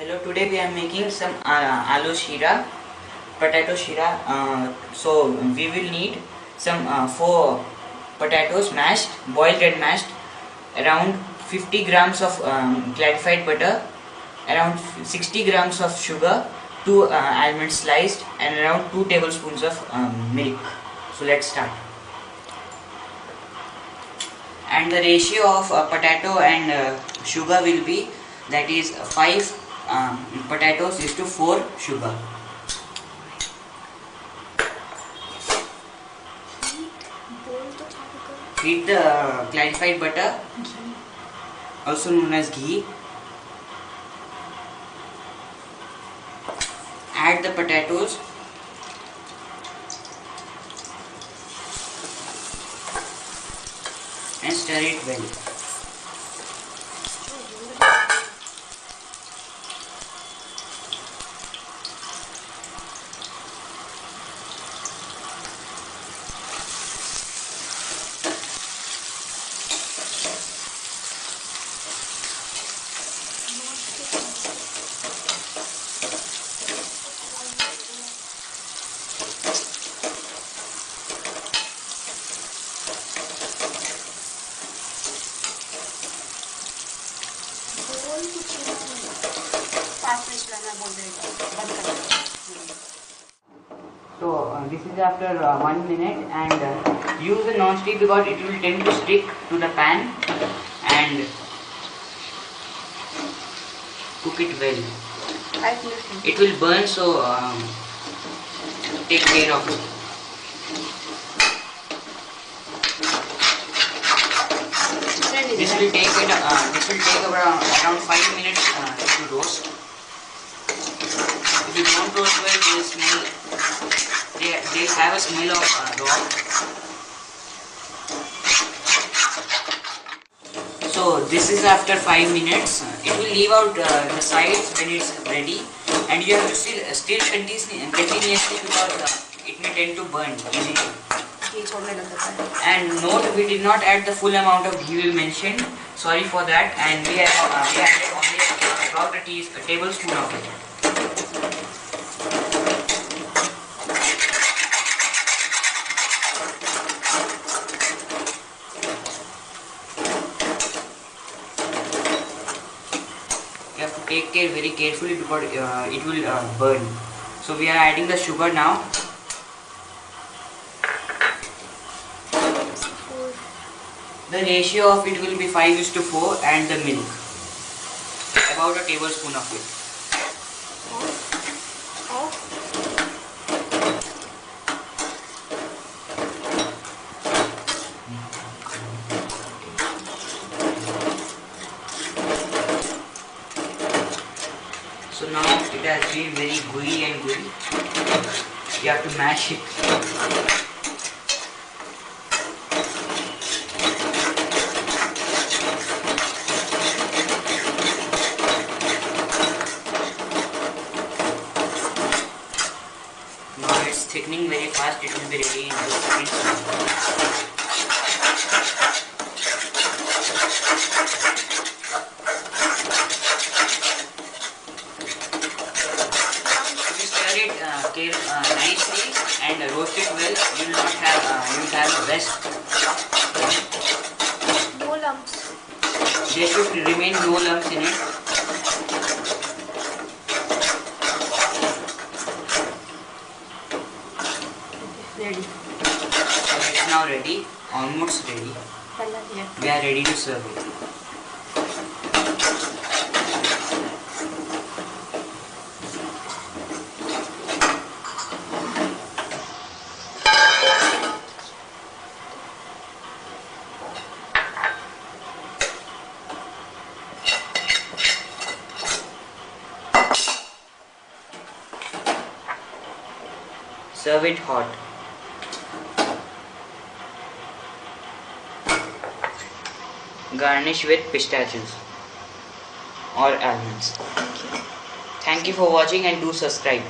Hello, today we are making some aloo sheera, potato sheera. So we will need some 4 potatoes mashed, boiled and mashed, around 50 grams of clarified butter, around 60 grams of sugar, 2 almonds sliced, and around 2 tablespoons of milk. So let's start. And the ratio of potato and sugar will be, that is 5 potatoes is to 4 sugar. Heat the clarified butter, also known as ghee. Add the potatoes. And stir it well. So this is after 1 minute, and use a non-stick because it will tend to stick to the pan, and cook it well. It will burn, so take care of it. This will take around 5 minutes to roast. If you don't roast well, they have a smell of raw. So this is after 5 minutes. It will leave out the sides when it's ready, and you have to still continuously because it may tend to burn easily. And note, we did not add the full amount of ghee we mentioned. Sorry for that. And we added only about a tablespoon of it. You have to take care very carefully because it will burn. So we are adding the sugar now. The ratio of it will be 5:4, and the milk, about a tablespoon of it. So now it has been very gooey and gooey. You have to mash it. Now it's thickening very fast. It will be ready in 2 seconds. Nicely and roast it well. You will not have a rest. No lumps. There should remain no lumps in it. Ready. So it's now ready, almost ready. We are ready to serve it. Serve it hot. Garnish with pistachios or almonds. Thank you for watching, and do subscribe.